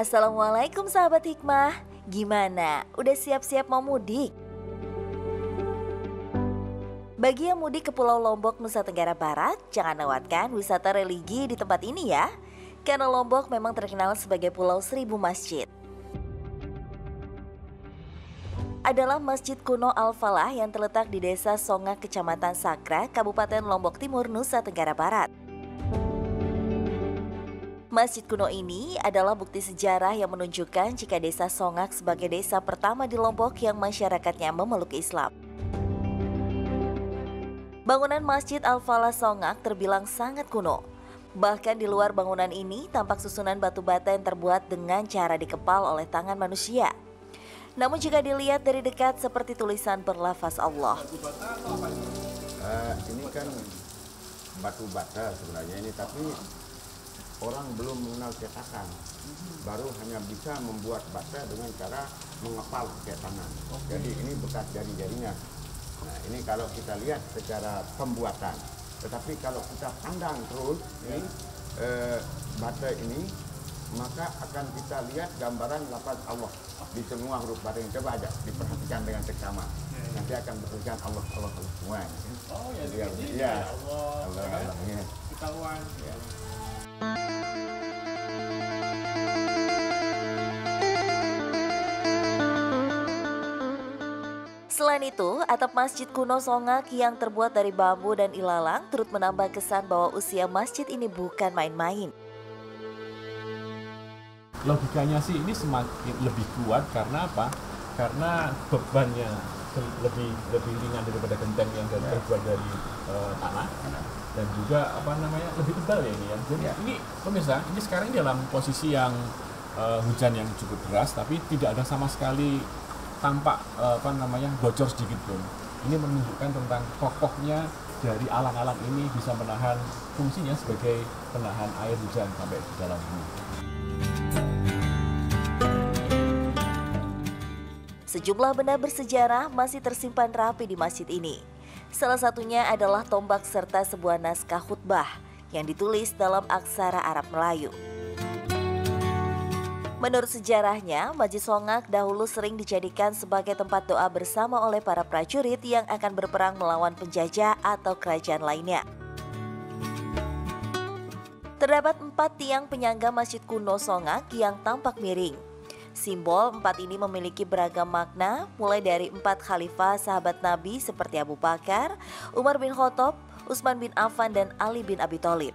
Assalamualaikum sahabat hikmah. Gimana? Udah siap-siap mau mudik? Bagi yang mudik ke Pulau Lombok, Nusa Tenggara Barat, jangan lewatkan wisata religi di tempat ini ya. Karena Lombok memang terkenal sebagai Pulau Seribu Masjid. Adalah Masjid kuno Al-Falah yang terletak di Desa Songak, Kecamatan Sakra, Kabupaten Lombok Timur, Nusa Tenggara Barat. Masjid kuno ini adalah bukti sejarah yang menunjukkan jika Desa Songak sebagai desa pertama di Lombok yang masyarakatnya memeluk Islam. Bangunan Masjid Al-Falah Songak terbilang sangat kuno. Bahkan di luar bangunan ini tampak susunan batu bata yang terbuat dengan cara dikepal oleh tangan manusia. Namun jika dilihat dari dekat seperti tulisan berlafaz Allah. Ini kan batu bata sebenarnya ini, tapi orang belum mengenal cetakan, baru hanya bisa membuat bata dengan cara mengepal pakai tangan. Jadi ini bekas jari-jarinya. Nah ini kalau kita lihat secara pembuatan, tetapi kalau kita pandang terus ini bata ini, maka akan kita lihat gambaran lafaz Allah di semua huruf bata. Coba aja diperhatikan dengan seksama, nanti akan bertuliskan Allah Allah Allah semua. Oh ya, ya Allah, Allah ya. Ketahuan. Ya. Selain itu, atap masjid kuno Songak yang terbuat dari bambu dan ilalang turut menambah kesan bahwa usia masjid ini bukan main-main. Logikanya sih ini semakin lebih kuat karena apa? Karena bebannya lebih ringan daripada genteng yang terbuat dari tanah, dan juga lebih tebal ya ini ya. Jadi ini pemirsa, ini sekarang dalam posisi yang hujan yang cukup deras, tapi tidak ada sama sekali tampak bocor sedikit pun. Ini menunjukkan tentang kokohnya dari alang-alang ini bisa menahan, fungsinya sebagai penahan air hujan sampai di dalam bumi. Sejumlah benda bersejarah masih tersimpan rapi di masjid ini. Salah satunya adalah tombak serta sebuah naskah khutbah yang ditulis dalam aksara Arab Melayu. Menurut sejarahnya, Masjid Songak dahulu sering dijadikan sebagai tempat doa bersama oleh para prajurit yang akan berperang melawan penjajah atau kerajaan lainnya. Terdapat 4 tiang penyangga Masjid kuno Songak yang tampak miring. Simbol 4 ini memiliki beragam makna, mulai dari 4 khalifah sahabat Nabi seperti Abu Bakar, Umar bin Khattab, Utsman bin Affan, dan Ali bin Abi Thalib.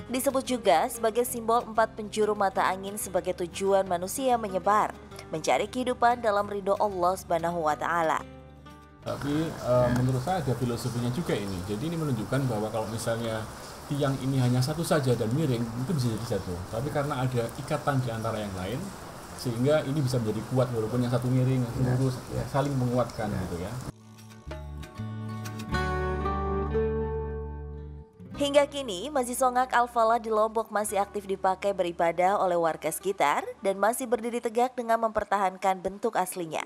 Disebut juga sebagai simbol 4 penjuru mata angin sebagai tujuan manusia menyebar, mencari kehidupan dalam ridho Allah Subhanahu wa Ta'ala. Tapi menurut saya ada filosofinya juga ini. Jadi ini menunjukkan bahwa kalau misalnya tiang ini hanya satu saja dan miring, itu bisa jadi satu. Tapi karena ada ikatan di antara yang lain, sehingga ini bisa menjadi kuat walaupun yang satu miring, yang satu lurus, saling menguatkan gitu ya. Hingga kini, Masjid Songak Al-Falah di Lombok masih aktif dipakai beribadah oleh warga sekitar dan masih berdiri tegak dengan mempertahankan bentuk aslinya.